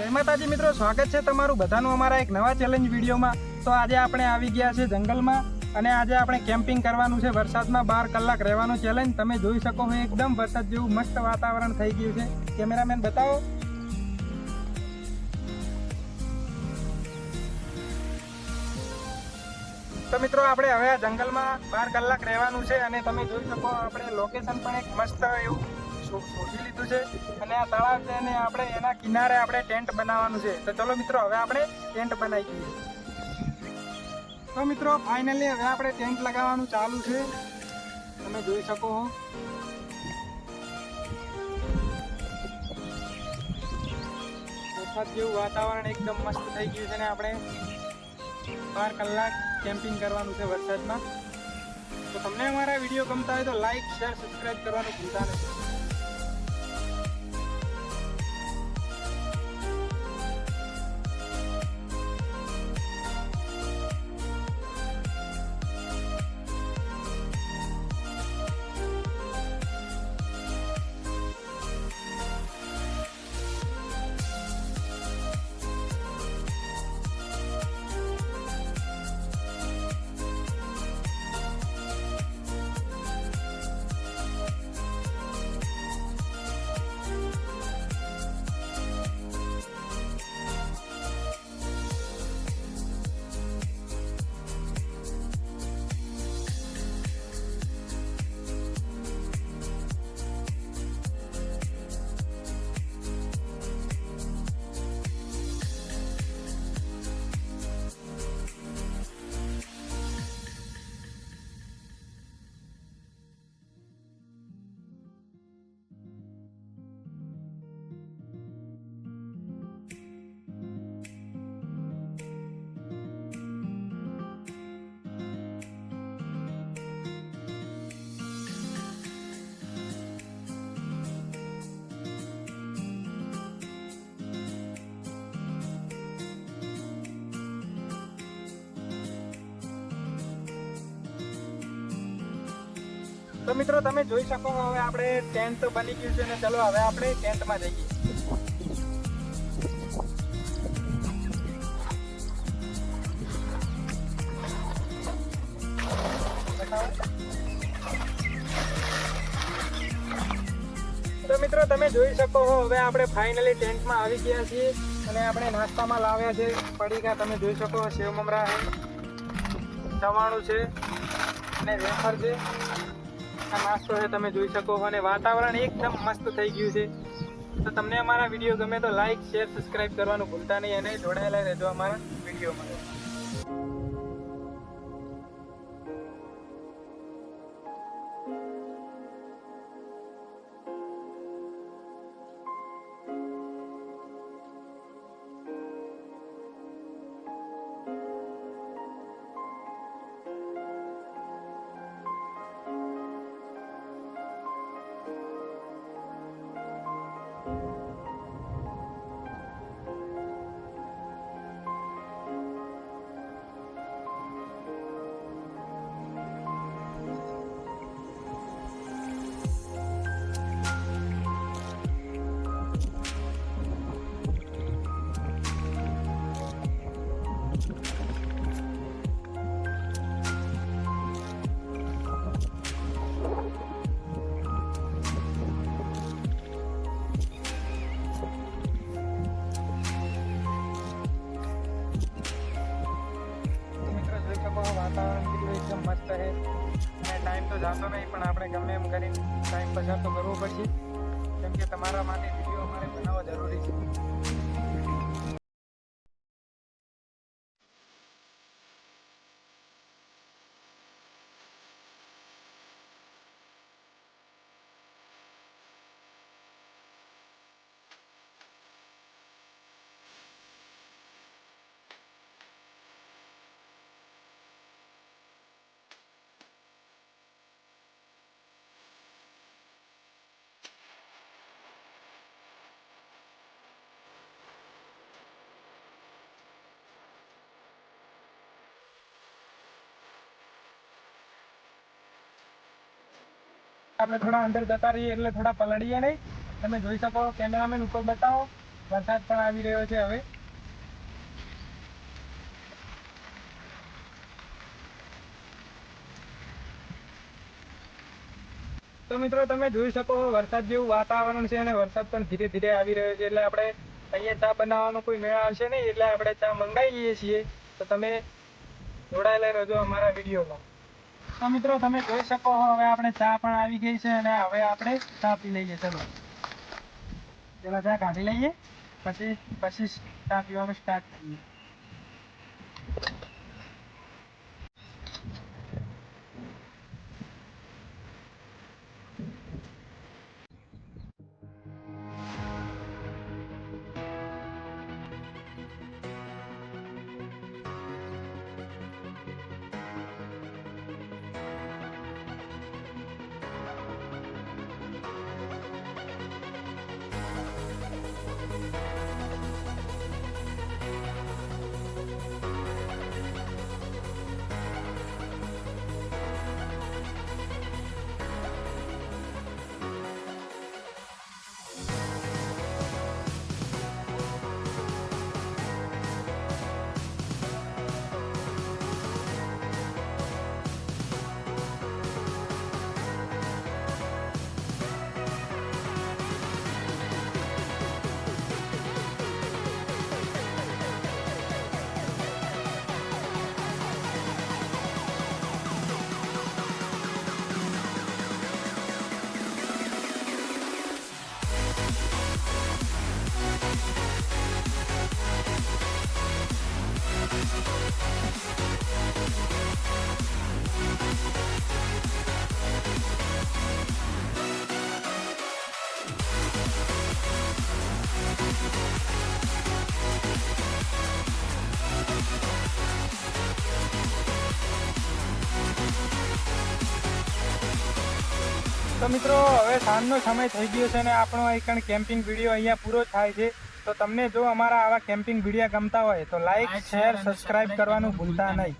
જય માતાજી મિત્રો, સ્વાગત છે તમારું બધાનું અમારા એક નવા ચેલેન્જ વિડીયોમાં। તો આજે આપણે આવી ગયા છે જંગલમાં અને આજે આપણે કેમ્પિંગ કરવાનું છે। વરસાદમાં 12 કલાક રહેવાનું ચેલેન્જ તમે જોઈ શકો છો। એકદમ વરસાદ જેવું મસ્ત વાતાવરણ થઈ ગયું છે। કેમેરામેન બતાવો। તો મિત્રો આપણે હવે આ જંગલમાં 12 કલાક રહેવાનું છે અને તમે જોઈ શકો આપણે લોકેશન પણ એક મસ્ત એવું શોધી લીધું છે અને આ તળાવ છે અને આપણે એના કિનારે આપણે ટેન્ટ બનાવવાનું છે। તો ચલો મિત્રો હવે આપણે ટેન્ટ બનાવી દઈએ। તો મિત્રો ફાઇનલી હવે આપણે ટેન્ટ લગાવવાનું ચાલુ છે, તમે જોઈ શકો છો। વરસાદ જેવું વાતાવરણ એકદમ મસ્ત થઈ ગયું છે ને આપણે 12 કલાક કેમ્પિંગ કરવાનું છે વરસાદમાં। તો તમને અમારા વિડીયો ગમતા હોય તો લાઈક, શેર, સબસ્ક્રાઇબ કરવાનું ભૂલતા નહીં। તો મિત્રો તમે જોઈ શકો હવે આપણે ટેન્ટ બની ગયું છે અને ચલો હવે આપણે ટેન્ટમાં જઈએ। તો મિત્રો તમે જોઈ શકો છો હવે આપણે ફાઇનલી ટેન્ટમાં આવી ગયા છીએ અને આપણે નાસ્તામાં લાવ્યા છે પડીકા। તમે જોઈ શકો સેવ મમરા છે, ચવાણું છે અને વેફર છે। આ નાસ્તો છે તમે જોઈ શકો અને વાતાવરણ એકદમ મસ્ત થઈ ગયું છે। તો તમને અમારા વિડીયો ગમે તો લાઈક, શેર, સબસ્ક્રાઇબ કરવાનું ભૂલતા નહીં અને જોડાયેલા રહેજો અમારા વિડીયોમાં। વાતાવરણ કેટલું એકદમ મસ્ત છે અને ટાઈમ તો જતો નહીં પણ આપણે ગમે એમ કરીને ટાઈમ પસાર તો કરવો પડશે કેમ કે તમારા માટે વિડીયો અમારે બનાવવો જરૂરી છે। આપણે થોડા અંદર જતા રહીએ એટલે થોડા પલળીએ નહીં। તમે જોઈ શકો, કેમેરામેન ઉપર બતાવો। વરસાદ પણ આવી રહ્યો છે હવે. તો મિત્રો તમે જોઈ શકો વરસાદ જેવું વાતાવરણ છે અને વરસાદ પણ ધીરે ધીરે આવી રહ્યો છે. એટલે આપણે અહીંયા ચા બનાવવાનો કોઈ મેળ આવશે નહીં, એટલે આપણે ચા મંગાવીએ છીએ. તો તમે જોડાયેલા રહેજો અમારા વિડીયોમાં. તો મિત્રો તમે જોઈ શકો હવે આપણે ચા પણ આવી ગઈ છે અને હવે આપણે ચા પી લઈએ. ચલો પેલા ચા કાઢી લઈએ, પછી ચા પીવાનું સ્ટાર્ટ કરીએ. તો મિત્રો હવે સાંજનો સમય થઈ ગયો છે અને આપણો એક કેમ્પિંગ વિડીયો અહીંયા પૂરો થાય છે. તો તમને જો અમારા આવા કેમ્પિંગ વિડીયો ગમતા હોય તો લાઈક, શેર, સબસ્ક્રાઇબ કરવાનું ભૂલતા નહીં.